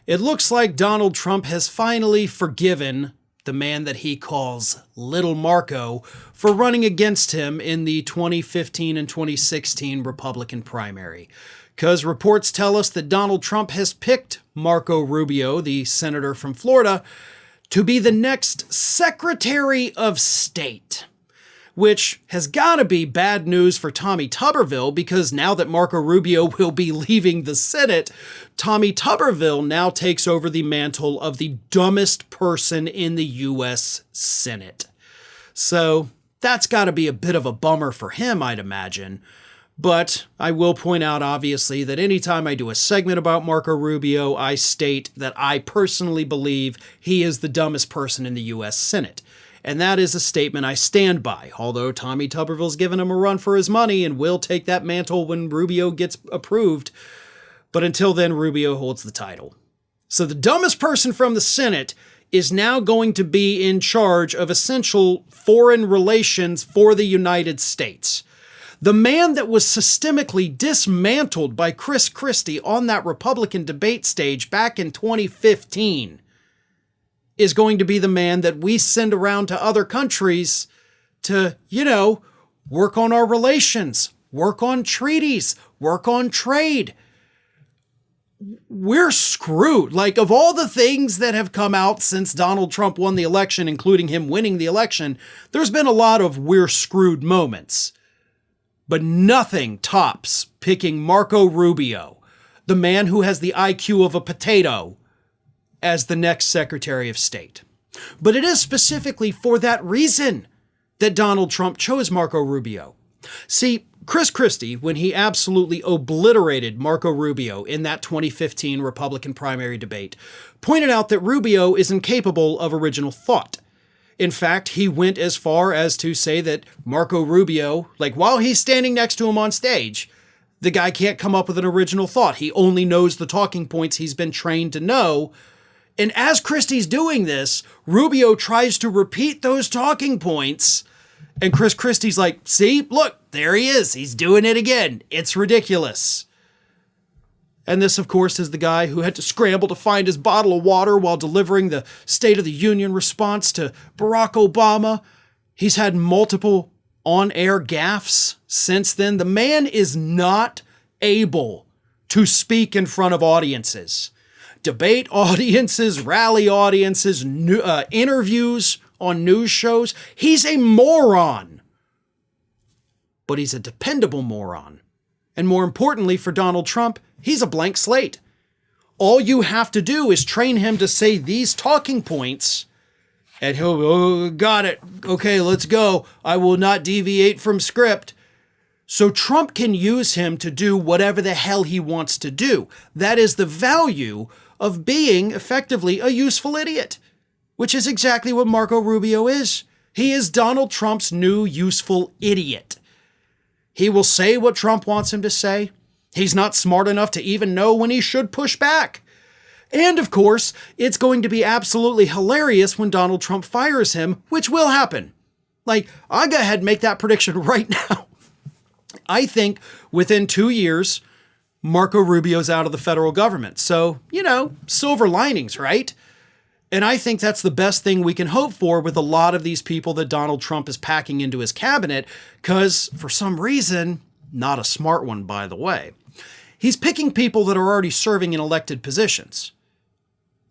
It looks like Donald Trump has finally forgiven the man that he calls Little Marco for running against him in the 2015 and 2016 Republican primary. Because reports tell us that Donald Trump has picked Marco Rubio, the senator from Florida, to be the next Secretary of State. Which has got to be bad news for Tommy Tuberville, because now that Marco Rubio will be leaving the Senate, Tommy Tuberville now takes over the mantle of the dumbest person in the U.S. Senate. So that's got to be a bit of a bummer for him, I'd imagine. But I will point out, obviously, that anytime I do a segment about Marco Rubio, I state that I personally believe he is the dumbest person in the U.S. Senate. And that is a statement I stand by, although Tommy Tuberville's given him a run for his money and will take that mantle when Rubio gets approved. But until then, Rubio holds the title. So the dumbest person from the Senate is now going to be in charge of essential foreign relations for the United States. The man that was systemically dismantled by Chris Christie on that Republican debate stage back in 2015 is going to be the man that we send around to other countries to, work on our relations, work on treaties, work on trade. We're screwed. Like, of all the things that have come out since Donald Trump won the election, including him winning the election, there's been a lot of we're screwed moments. But nothing tops picking Marco Rubio, the man who has the IQ of a potato, as the next Secretary of State. But it is specifically for that reason that Donald Trump chose Marco Rubio. See, Chris Christie, when he absolutely obliterated Marco Rubio in that 2015 Republican primary debate, pointed out that Rubio is incapable of original thought. In fact, he went as far as to say that Marco Rubio, while he's standing next to him on stage, the guy can't come up with an original thought. He only knows the talking points he's been trained to know. And as Christie's doing this, Rubio tries to repeat those talking points. And Chris Christie's like, see, look, there he is. He's doing it again. It's ridiculous. And this, of course, is the guy who had to scramble to find his bottle of water while delivering the State of the Union response to Barack Obama. He's had multiple on-air gaffes since then. The man is not able to speak in front of audiences. Debate audiences, rally audiences, interviews on news shows. He's a moron. But he's a dependable moron. And more importantly for Donald Trump, he's a blank slate. All you have to do is train him to say these talking points, and he'll, oh, got it. Okay, let's go. I will not deviate from script. So Trump can use him to do whatever the hell he wants to do. That is the value of being effectively a useful idiot, which is exactly what Marco Rubio is. He is Donald Trump's new useful idiot. He will say what Trump wants him to say. He's not smart enough to even know when he should push back. And of course, it's going to be absolutely hilarious when Donald Trump fires him, which will happen. I'll go ahead and make that prediction right now. I think within 2 years, Marco Rubio's out of the federal government. So, silver linings, right? And I think that's the best thing we can hope for with a lot of these people that Donald Trump is packing into his cabinet, because for some reason, not a smart one, by the way, he's picking people that are already serving in elected positions.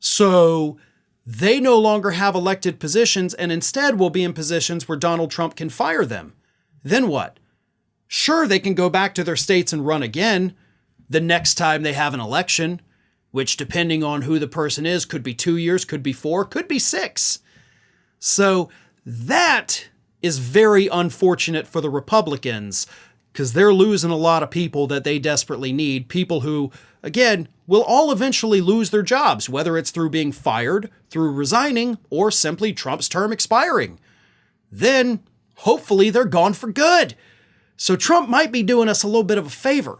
So they no longer have elected positions and instead will be in positions where Donald Trump can fire them. Then what? Sure, they can go back to their states and run again the next time they have an election, which, depending on who the person is, could be 2 years, could be 4, could be 6. So that is very unfortunate for the Republicans, because they're losing a lot of people that they desperately need, people who, again, will all eventually lose their jobs, whether it's through being fired, through resigning, or simply Trump's term expiring. Then, hopefully, they're gone for good. So Trump might be doing us a little bit of a favor.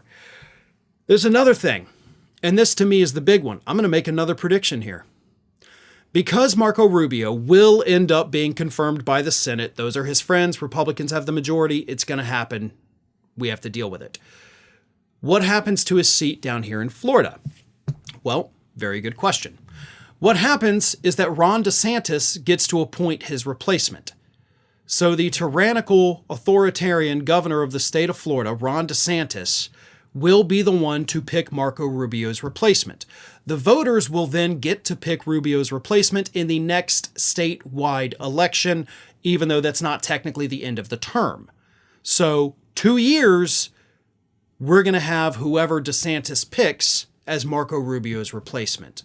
There's another thing, and this to me is the big one. I'm going to make another prediction here. Because Marco Rubio will end up being confirmed by the Senate, those are his friends, Republicans have the majority, it's going to happen. We have to deal with it. What happens to his seat down here in Florida? Well, Very good question. What happens is that Ron DeSantis gets to appoint his replacement. So the tyrannical, authoritarian governor of the state of Florida, Ron DeSantis, will be the one to pick Marco Rubio's replacement. The voters will then get to pick Rubio's replacement in the next statewide election, even though that's not technically the end of the term. So 2 years, we're going to have whoever DeSantis picks as Marco Rubio's replacement.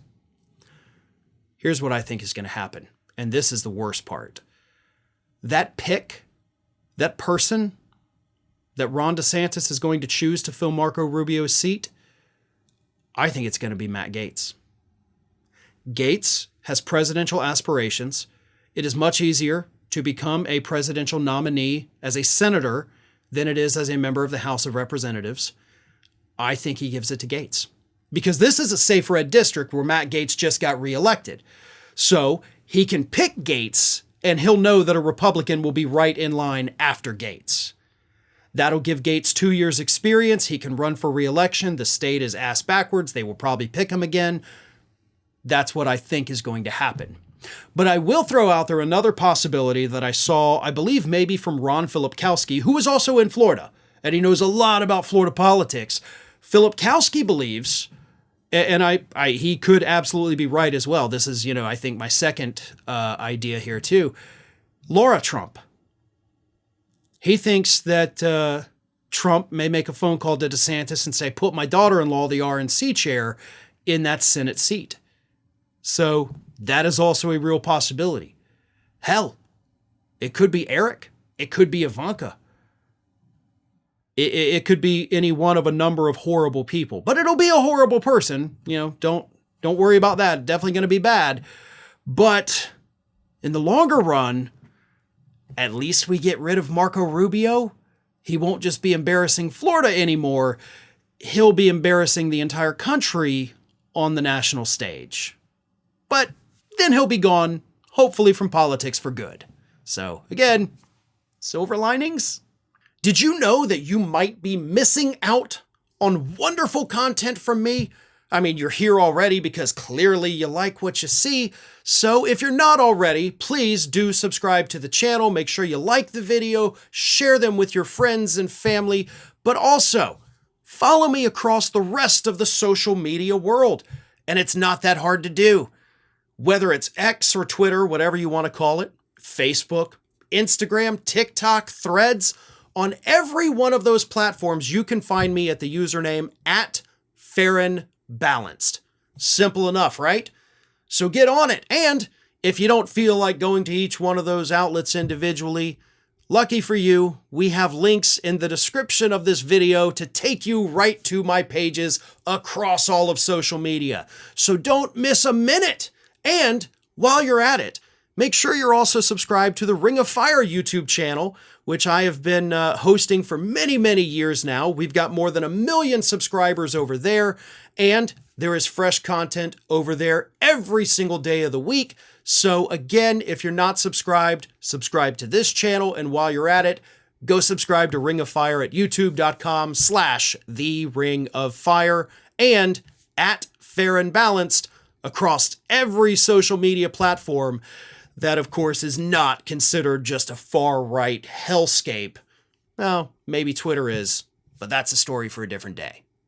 Here's what I think is going to happen, and this is the worst part. That pick, that person that Ron DeSantis is going to choose to fill Marco Rubio's seat, I think it's going to be Matt Gaetz. Gaetz has presidential aspirations. It is much easier to become a presidential nominee as a senator than it is as a member of the House of Representatives. I think he gives it to Gaetz. Because this is a safe red district where Matt Gaetz just got reelected. So he can pick Gaetz, and he'll know that a Republican will be right in line after Gaetz. That'll give Gaetz 2 years experience. He can run for reelection. The state is ass backwards. They will probably pick him again. That's what I think is going to happen. But I will throw out there another possibility that I saw, I believe maybe from Ron Filipkowski, who is also in Florida, and he knows a lot about Florida politics. Filipkowski believes, and he could absolutely be right as well. This is, I think my second idea here too. Laura Trump. He thinks that Trump may make a phone call to DeSantis and say, put my daughter-in-law, the RNC chair, in that Senate seat. So that is also a real possibility. Hell, it could be Eric. It could be Ivanka. It could be any one of a number of horrible people, but it'll be a horrible person. Don't worry about that. Definitely going to be bad. But in the longer run, at least we get rid of Marco Rubio. He won't just be embarrassing Florida anymore. He'll be embarrassing the entire country on the national stage. But then he'll be gone, hopefully from politics for good. So again, silver linings. Did you know that you might be missing out on wonderful content from me? I mean, you're here already because clearly you like what you see. So if you're not already, please do subscribe to the channel. Make sure you like the video, share them with your friends and family, but also follow me across the rest of the social media world. And it's not that hard to do. Whether it's X or Twitter, whatever you want to call it, Facebook, Instagram, TikTok, Threads, on every one of those platforms, you can find me at the username @FarronBalanced. Simple enough, right? So get on it. And if you don't feel like going to each one of those outlets individually, lucky for you, we have links in the description of this video to take you right to my pages across all of social media. So don't miss a minute. And while you're at it, make sure you're also subscribed to the Ring of Fire YouTube channel, which I have been hosting for many, many years now. We've got more than 1 million subscribers over there, and there is fresh content over there every single day of the week. So again, if you're not subscribed, subscribe to this channel, and while you're at it, go subscribe to Ring of Fire at youtube.com/The Ring of Fire and @FarronBalanced across every social media platform that, of course, is not considered just a far-right hellscape. Well, maybe Twitter is, but that's a story for a different day.